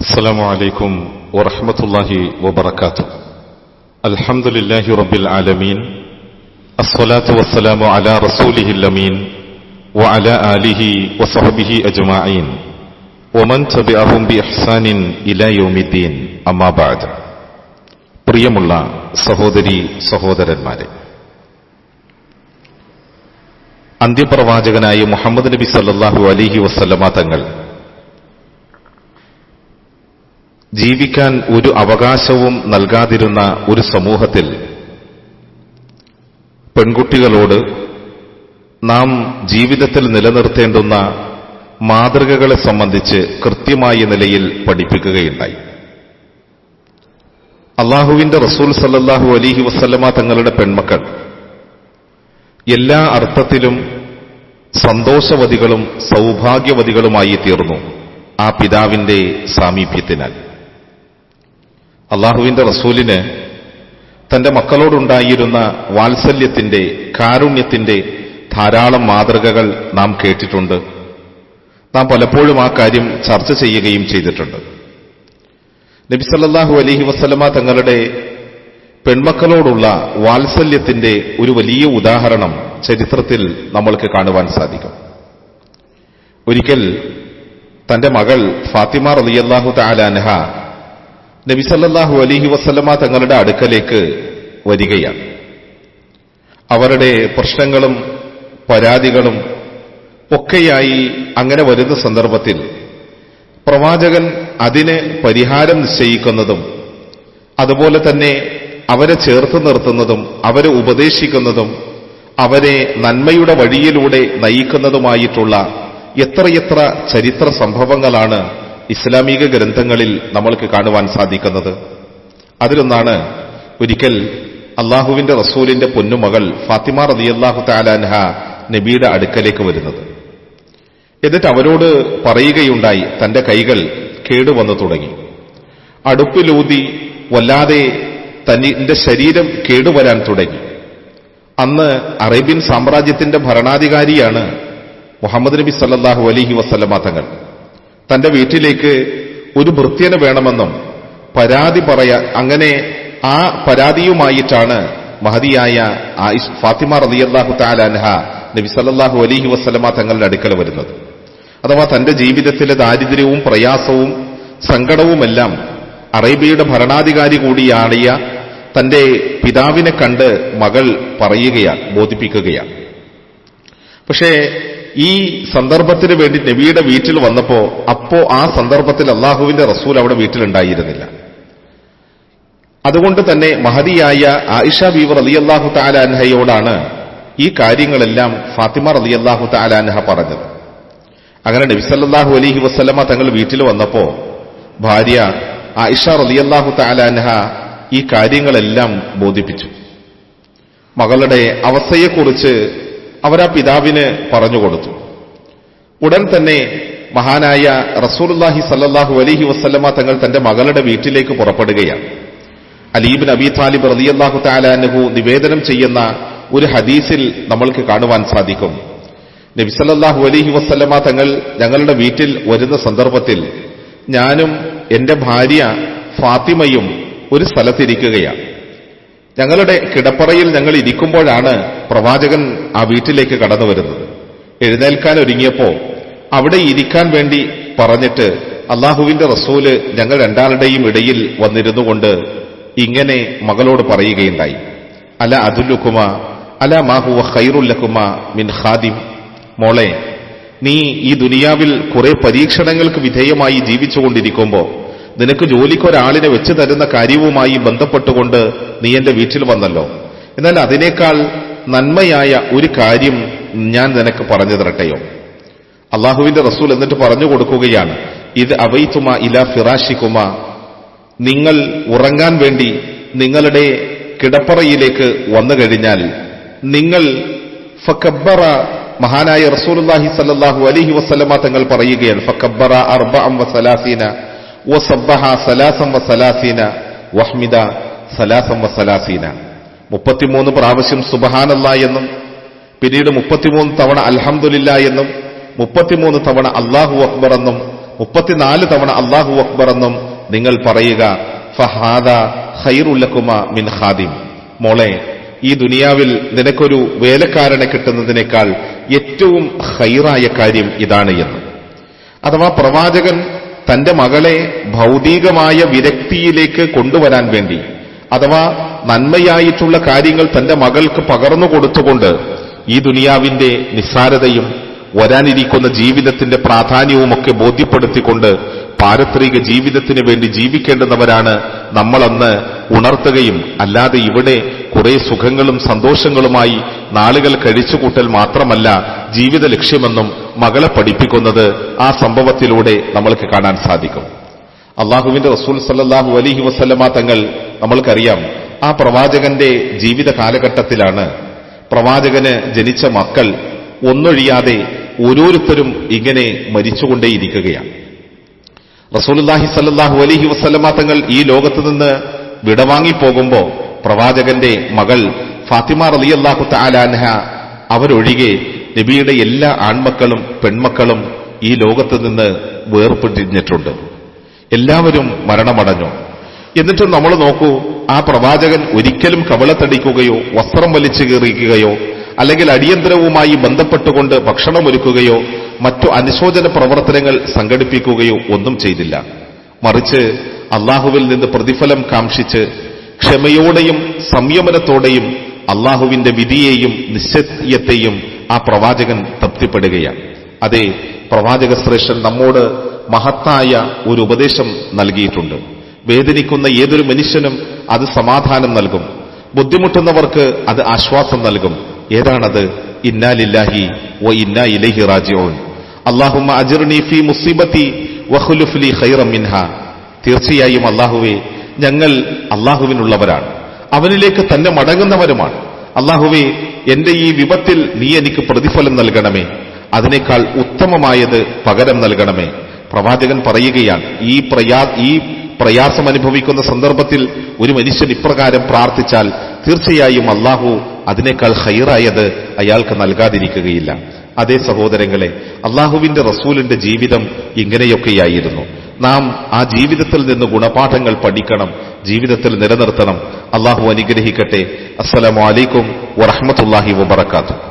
السلام عليكم ورحمة الله وبركاته. الحمد لله رب العالمين، الصلاة والسلام على رسوله الأمين وعلى آله وصحبه أجمعين ومن تبعهم بإحسان إلى يوم الدين. أما بعد. പ്രിയമുള്ള സഹോദരി സഹോദരന്മാരെ, അന്ത്യപ്രവാചകനായ മുഹമ്മദ് നബി സല്ലല്ലാഹു അലൈഹി വസല്ലമ തങ്ങൾ ജീവിക്കാൻ ഒരു അവകാശവും നൽകാതിരുന്ന ഒരു സമൂഹത്തിൽ പെൺകുട്ടികളോട് നാം ജീവിതത്തിൽ നിലനിർത്തേണ്ടുന്ന മാതൃകകളെ സംബന്ധിച്ച് കൃത്യമായ നിലയിൽ പഠിപ്പിക്കുകയുണ്ടായി. അല്ലാഹുവിന്റെ റസൂൽ സല്ലല്ലാഹു അലൈഹി വസല്ലമ തങ്ങളുടെ പെൺമക്കൾ എല്ലാ അർത്ഥത്തിലും സന്തോഷവതികളും സൗഭാഗ്യവതികളുമായി തീർന്നു ആ പിതാവിന്റെ സാമീപ്യത്തിനാൽ. അല്ലാഹുവിന്റെ റസൂലിന് തന്റെ മക്കളോടുണ്ടായിരുന്ന വാത്സല്യത്തിന്റെ, കാരുണ്യത്തിന്റെ ധാരാളം മാതൃകകൾ നാം കേട്ടിട്ടുണ്ട്. നാം പലപ്പോഴും ആ കാര്യം ചർച്ച ചെയ്യുകയും ചെയ്തിട്ടുണ്ട്. നബി സല്ലല്ലാഹു അലൈഹി വസല്ലമ തങ്ങളുടെ പെൺമക്കളോടുള്ള വാത്സല്യത്തിന്റെ ഒരു വലിയ ഉദാഹരണം ചരിത്രത്തിൽ നമ്മൾക്ക് കാണുവാൻ സാധിക്കും. ഒരിക്കൽ തന്റെ മകൾ ഫാത്തിമ റളിയല്ലാഹു തആല അൻഹ നബി സല്ലല്ലാഹു അലൈഹി വസല്ലമ തങ്ങളുടെ അടുക്കലേക്ക് വരികയാണ്. അവരുടെ പ്രശ്നങ്ങളും പരാതികളും ഒക്കെയായി അങ്ങനെ വരുന്ന സന്ദർഭത്തിൽ പ്രവാചകൻ അതിന് പരിഹാരം നിശ്ചയിക്കുന്നതും അതുപോലെ തന്നെ അവരെ ചേർത്ത് നിർത്തുന്നതും അവരെ ഉപദേശിക്കുന്നതും അവരെ നന്മയുടെ വഴിയിലൂടെ നയിക്കുന്നതുമായിട്ടുള്ള എത്രയെത്ര ചരിത്ര സംഭവങ്ങളാണ് ഇസ്ലാമിക ഗ്രന്ഥങ്ങളിൽ നമ്മൾക്ക് കാണുവാൻ സാധിക്കുന്നത്. അതിലൊന്നാണ് ഒരിക്കൽ അല്ലാഹുവിന്റെ റസൂലിന്റെ പൊന്നുമകൾ ഫാത്തിമ റളിയല്ലാഹു തആല അൻഹ നബിയുടെ അടുക്കലേക്ക് വരുന്നത്. എന്നിട്ട് അവരോട് പറയുകയുണ്ടായി, തന്റെ കൈകൾ കേടുവന്നു തുടങ്ങി, അടുപ്പിലൂതി വല്ലാതെ തന്റെ ശരീരം കേടുവരാൻ തുടങ്ങി. അന്ന് അറേബ്യൻ സാമ്രാജ്യത്തിന്റെ ഭരണാധികാരിയാണ് മുഹമ്മദ് നബി സല്ലല്ലാഹു അലൈഹി വസല്ലമ തങ്ങൾ. തന്റെ വീട്ടിലേക്ക് ഒരു ഭൃത്യന് വേണമെന്നും പരാതി അങ്ങനെ ആ പരാതിയുമായിട്ടാണ് മഹദിയായ ഫാത്തിമ റളിയല്ലാഹു തആല അൻഹ നബി സല്ലല്ലാഹു അലൈഹി വസല്ലമ തങ്ങളുടെ അടുക്കൽ വരുന്നത്. അഥവാ തന്റെ ജീവിതത്തിലെ ദാരിദ്ര്യവും പ്രയാസവും സങ്കടവുമെല്ലാം അറേബ്യയുടെ ഭരണാധികാരി കൂടിയാണിയ തന്റെ പിതാവിനെ കണ്ട് മകൾ പറയുകയാണ്, ബോധിപ്പിക്കുകയാണ്. പക്ഷേ ഈ സന്ദർഭത്തിന് വേണ്ടി നബിയുടെ വീട്ടിൽ വന്നപ്പോ ആ സന്ദർഭത്തിൽ അല്ലാഹുവിന്റെ റസൂൽ അവിടെ വീട്ടിലുണ്ടായിരുന്നില്ല. അതുകൊണ്ട് തന്നെ മഹദിയായ ആയിഷ ബീവി റളിയല്ലാഹു തആല അൻഹയോടാണ് ഈ കാര്യങ്ങളെല്ലാം ഫാത്തിമ റളിയല്ലാഹു തആല അൻഹ പറഞ്ഞത്. അങ്ങനെ നബി സല്ലല്ലാഹു അലൈഹി വസല്ലമ തങ്ങൾ വീട്ടിൽ വന്നപ്പോ ഭാര്യ ആയിഷ റളിയല്ലാഹു തആല അൻഹ ഈ കാര്യങ്ങളെല്ലാം ബോധിപ്പിച്ചു. മകളുടെ അവസ്ഥയെക്കുറിച്ച് അവരാ പിതാവിന് പറഞ്ഞുകൊടുത്തു. ഉടൻ തന്നെ മഹാനായ റസൂലുള്ളാഹി സല്ലല്ലാഹു അലൈഹി വസല്ലമ തങ്ങൾ തന്റെ മകളുടെ വീട്ടിലേക്ക് പുറപ്പെടുകയാണ്. അലി ഇബ്നു അബീ താലിബ് റളിയല്ലാഹു തആല അൻഹു നിവേദനം ചെയ്യുന്ന ഒരു ഹദീസിൽ നമ്മൾക്ക് കാണുവാൻ സാധിക്കും, നബി സല്ലല്ലാഹു അലൈഹി വസല്ലമ തങ്ങൾ ഞങ്ങളുടെ വീട്ടിൽ വരുന്ന സന്ദർഭത്തിൽ ഞാനും എന്റെ ഭാര്യ ഫാത്തിമയും ഒരു സ്ഥലത്തിരിക്കുകയാണ്. ഞങ്ങളുടെ കിടപ്പറയിൽ ഞങ്ങൾ ഇരിക്കുമ്പോഴാണ് പ്രവാചകൻ ആ വീട്ടിലേക്ക് കടന്നു വരുന്നത്. എഴുന്നേൽക്കാൻ ഒരുങ്ങിയപ്പോ അവിടെ ഇരിക്കാൻ വേണ്ടി പറഞ്ഞിട്ട് അല്ലാഹുവിന്റെ റസൂല് ഞങ്ങൾ രണ്ടാളുടെയും ഇടയിൽ വന്നിരുന്നുകൊണ്ട് ഇങ്ങനെ മകളോട് പറയുകയുണ്ടായി, അല അദുല്ലുകുമ അല മാ ഹുവ ഖൈറുൽ ലകുമ മിൻ ഖാദിം. മോളെ, നീ ഈ ദുനിയാവിൽ കുറെ പരീക്ഷണങ്ങൾക്ക് വിധേയമായി ജീവിച്ചുകൊണ്ടിരിക്കുമ്പോ നിനക്ക് ജോലിക്കൊരാളിനെ വെച്ച് തരുന്ന കാര്യവുമായി ബന്ധപ്പെട്ടുകൊണ്ട് നീ എന്റെ വീട്ടിൽ വന്നല്ലോ. എന്നാൽ അതിനേക്കാൾ നന്മയായ ഒരു കാര്യം ഞാൻ നിനക്ക് പറഞ്ഞു തരട്ടെയോ? അല്ലാഹുവിന്റെ റസൂൽ എന്നിട്ട് പറഞ്ഞു കൊടുക്കുകയാണ്, ഇത് അവൈതുമ ഇലാ ഫിറാഷികുമ, നിങ്ങൾ ഉറങ്ങാൻ വേണ്ടി നിങ്ങളുടെ കിടപ്പറയിലേക്ക് വന്നു കഴിഞ്ഞാൽ നിങ്ങൾ ഫകബ്ബറ, മഹാനായ റസൂലുള്ളാഹി സല്ലല്ലാഹു അലൈഹി വസല്ലമ തങ്ങൾ പറയുകയാണ്, ഫകബ്ബറ 34 വസബ്ബഹ 33 വഹ്മിദ 33. 33 പ്രാവശ്യം സുബ്ഹാനല്ലാഹ് എന്നും പിന്നീട് 33 തവണ അൽഹംദുലില്ലാഹ് എന്നും 33 തവണ അല്ലാഹു അക്ബർ എന്നും 34 തവണ അല്ലാഹു അക്ബർ എന്നും നിങ്ങൾ പറയുക. ഫഹാദ ഖൈറുൽ ലക്കുമാ മിൻ ഖാദിം, മോളെ, ഈ ദുനിയാവിൽ നിനക്കൊരു വേലക്കാരനെ കിട്ടുന്നതിനേക്കാൾ ഏറ്റവും ഖൈറായ കാര്യം ഇതാണ് എന്ന്. അഥവാ പ്രവാചകൻ തന്റെ മകളെ ഭൗതികമായ വിരക്തിയിലേക്ക് കൊണ്ടുവരാൻ വേണ്ടി, അഥവാ നന്മയായിട്ടുള്ള കാര്യങ്ങൾ തന്റെ മകൾക്ക് പകർന്നു കൊടുത്തുകൊണ്ട് ഈ ദുനിയാവിന്റെ നിസ്സാരതയും വരാനിരിക്കുന്ന ജീവിതത്തിന്റെ പ്രാധാന്യവുമൊക്കെ ബോധ്യപ്പെടുത്തിക്കൊണ്ട് പാരത്രിക ജീവിതത്തിന് വേണ്ടി ജീവിക്കേണ്ടുന്നവരാണ് നമ്മളെന്ന് ഉണർത്തുകയും, അല്ലാതെ ഇവിടെ കുറെ സുഖങ്ങളും സന്തോഷങ്ങളുമായി നാളുകൾ കഴിച്ചുകൂട്ടൽ മാത്രമല്ല ജീവിത ലക്ഷ്യമെന്നും മകളെ പഠിപ്പിക്കുന്നത് ആ സംഭവത്തിലൂടെ നമ്മൾക്ക് കാണാൻ സാധിക്കും. അള്ളാഹുവിന്റെ റസൂൽ സല്ലല്ലാഹു അലൈഹി വസല്ലമ തങ്ങൾ, നമ്മൾക്കറിയാം, ആ പ്രവാചകന്റെ ജീവിത കാലഘട്ടത്തിലാണ് പ്രവാചകന് ജനിച്ച മക്കൾ ഒന്നൊഴിയാതെ ഓരോരുത്തരും ഇങ്ങനെ മരിച്ചുകൊണ്ടേയിരിക്കുകയാണ്. റസൂലുള്ളാഹി സല്ലല്ലാഹു അലൈഹി വസല്ലമ തങ്ങൾ ഈ ലോകത്ത് നിന്ന് വിടവാങ്ങിപ്പോകുമ്പോ പ്രവാചകന്റെ മകൾ ഫാത്തിമ റളിയല്ലാഹു തആല അൻഹ അവരൊഴികെ നബിയുടെ എല്ലാ ആൺമക്കളും പെൺമക്കളും ഈ ലോകത്ത് നിന്ന് വേർപിരിഞ്ഞിട്ടുണ്ട്. എല്ലാവരും മരണമടഞ്ഞു. എന്നിട്ടും നമ്മൾ നോക്കൂ, ആ പ്രവാചകൻ ഒരിക്കലും കവളത്തടിക്കുകയോ വസ്ത്രം വലിച്ചു കീറിക്കുകയോ അല്ലെങ്കിൽ അടിയന്തരവുമായി ബന്ധപ്പെട്ടുകൊണ്ട് ഭക്ഷണമൊരുക്കുകയോ മറ്റു അനുശോചന പ്രവർത്തനങ്ങൾ സംഘടിപ്പിക്കുകയോ ഒന്നും ചെയ്തില്ല. മറിച്ച് അള്ളാഹുവിൽ നിന്ന് പ്രതിഫലം കാംക്ഷിച്ച് ക്ഷമയോടെയും സംയമനത്തോടെയും അള്ളാഹുവിന്റെ വിധിയെയും നിശ്ചയത്തെയും ആ പ്രവാചകൻ തൃപ്തിപ്പെടുകയാണ്. അതേ, പ്രവാചക ശ്രേഷ്ഠൻ നമ്മോട് മഹത്തായ ഒരു ഉപദേശം നൽകിയിട്ടുണ്ട്. വേദനിക്കുന്ന ഏതൊരു മനുഷ്യനും അത് സമാധാനം നൽകും, ബുദ്ധിമുട്ടുന്നവർക്ക് അത് ആശ്വാസം നൽകും. ഏതാണത്? ഇന്നാ ലില്ലാഹി വ ഇന്നാ ഇലൈഹി റാജിഊൻ. അല്ലാഹുമ്മ അജിർനി ഫീ മുസീബത്തി വഖ്ലുഫ് ലി ഖൈറൻ മിൻഹാ. തീർച്ചയായും അല്ലാഹുവേ, ഞങ്ങൾ അല്ലാഹുവിനുള്ളവരാണ്, അവനിലേക്ക് തന്നെ മടങ്ങുന്നവരുമാണ്. അല്ലാഹുവേ, എന്റെ ഈ വിപത്തിൽ നീ എനിക്ക് പ്രതിഫലം നൽകണമേ, അതിനേക്കാൾ ഉത്തമമായത് പകരം നൽകണമേ. പ്രവാചകൻ പറയുകയാണ്, ഈ പ്രയാസം അനുഭവിക്കുന്ന സന്ദർഭത്തിൽ ഒരു മനുഷ്യൻ ഇപ്രകാരം പ്രാർത്ഥിച്ചാൽ തീർച്ചയായും അല്ലാഹു അതിനേക്കാൾ ഖൈറായത് അയാൾക്ക് നൽകാതിരിക്കുകയില്ല. അതേ സഹോദരങ്ങളെ, അല്ലാഹുവിന്റെ റസൂലിന്റെ ജീവിതം ഇങ്ങനെയൊക്കെയായിരുന്നു. നാം ആ ജീവിതത്തിൽ നിന്ന് ഗുണപാഠങ്ങൾ പഠിക്കണം, ജീവിതത്തിൽ നിലനിർത്തണം. അല്ലാഹു അനുഗ്രഹിക്കട്ടെ. അസ്സലാമു അലൈക്കും വറഹ്മത്തുള്ളാഹി വബറകാതുഹു.